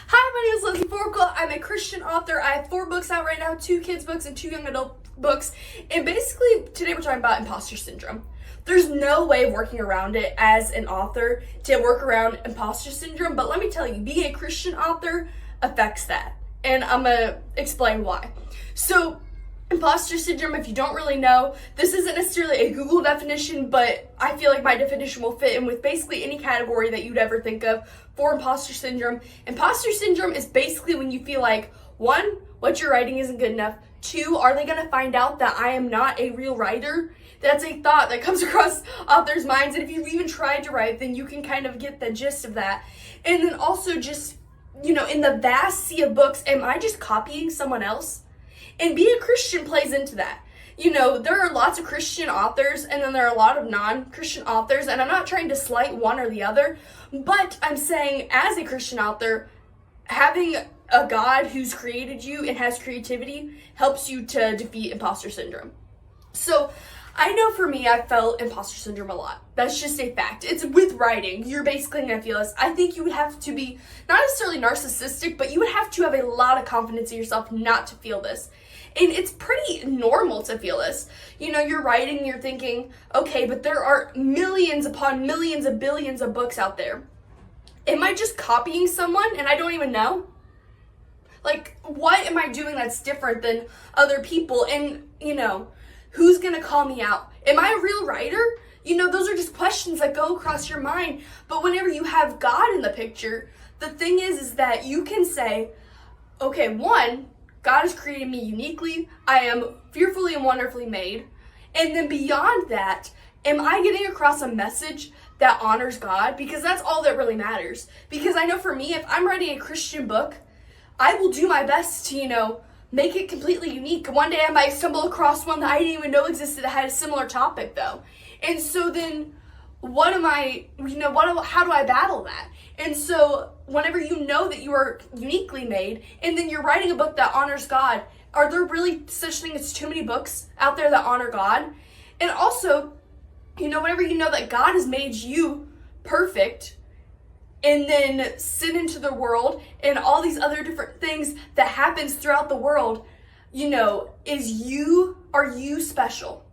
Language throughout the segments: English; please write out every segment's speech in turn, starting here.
Hi, my name is Leslie Forkel. I'm a Christian author. I have 4 books out right now, 2 kids books and 2 young adult books. And basically, today we're talking about imposter syndrome. There's no way of working around it as an author to work around imposter syndrome, but let me tell you, being a Christian author affects that. And I'm gonna explain why. So, imposter syndrome, if you don't really know, this isn't necessarily a Google definition, but I feel like my definition will fit in with basically any category that you'd ever think of for imposter syndrome. Imposter syndrome is basically when you feel like, 1, what you're writing isn't good enough. 2, are they gonna find out that I am not a real writer? That's a thought that comes across authors' minds, and if you've even tried to write, then you can kind of get the gist of that. And then also just, in the vast sea of books, am I just copying someone else? And being a Christian plays into that. There are lots of Christian authors, and then there are a lot of non-Christian authors, and I'm not trying to slight one or the other, but I'm saying as a Christian author, having a God who's created you and has creativity helps you to defeat imposter syndrome. So, I know for me, I felt imposter syndrome a lot. That's just a fact. It's with writing. You're basically going to feel this. I think you would have to be, not necessarily narcissistic, but you would have to have a lot of confidence in yourself not to feel this. And it's pretty normal to feel this. You're writing, you're thinking, okay, but there are millions upon millions of billions of books out there. Am I just copying someone and I don't even know? Like, what am I doing that's different than other people? And, who's gonna call me out? Am I a real writer? Those are just questions that go across your mind. But whenever you have God in the picture, the thing is that you can say, okay, 1, God has created me uniquely. I am fearfully and wonderfully made. And then beyond that, am I getting across a message that honors God? Because that's all that really matters. Because I know for me, if I'm writing a Christian book, I will do my best to, make it completely unique. One day I might stumble across one that I didn't even know existed that had a similar topic though. And so then how do I battle that? And so whenever you know that you are uniquely made and then you're writing a book that honors God, are there really such thing as too many books out there that honor God? And also, whenever you know that God has made you perfect and then sin into the world and all these other different things that happens throughout the world, are you special?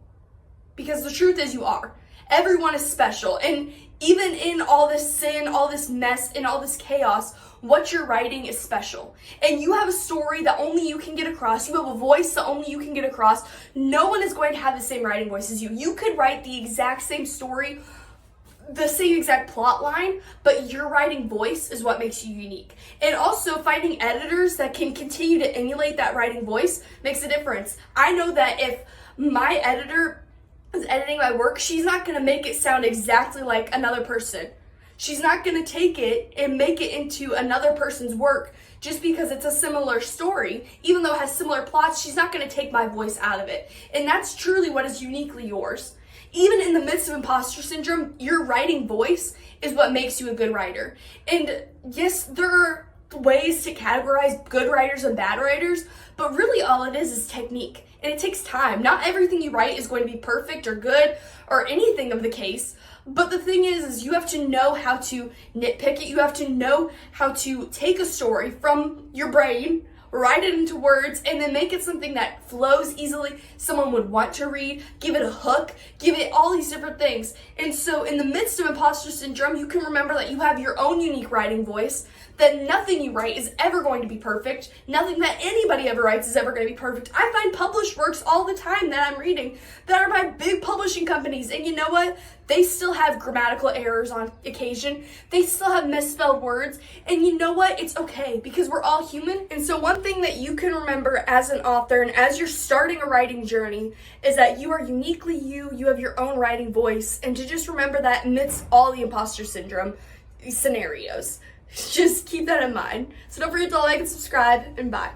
Because the truth is you are. Everyone is special. And even in all this sin, all this mess, and all this chaos, what you're writing is special. And you have a story that only you can get across. You have a voice that only you can get across. No one is going to have the same writing voice as you. You could write the exact same story, the same exact plot line, but your writing voice is what makes you unique. And also finding editors that can continue to emulate that writing voice makes a difference. I know that if my editor is editing my work, she's not going to make it sound exactly like another person. She's not going to take it and make it into another person's work just because it's a similar story. Even though it has similar plots, she's not going to take my voice out of it. And that's truly what is uniquely yours. Even in the midst of imposter syndrome, your writing voice is what makes you a good writer. And yes, there are ways to categorize good writers and bad writers, but really all it is technique. And it takes time. Not everything you write is going to be perfect or good or anything of the case. But the thing is you have to know how to nitpick it. You have to know how to take a story from your brain, write it into words, and then make it something that flows easily, someone would want to read, give it a hook, give it all these different things. And so in the midst of imposter syndrome, you can remember that you have your own unique writing voice, that nothing you write is ever going to be perfect, nothing that anybody ever writes is ever going to be perfect. I find published works all the time that I'm reading that are by big publishing companies, and you know what? They still have grammatical errors on occasion. They still have misspelled words, and you know what? It's okay because we're all human. And so one thing that you can remember as an author and as you're starting a writing journey is that you are uniquely you. You have your own writing voice, and to just remember that amidst all the imposter syndrome scenarios. Just keep that in mind. So don't forget to like and subscribe, and bye.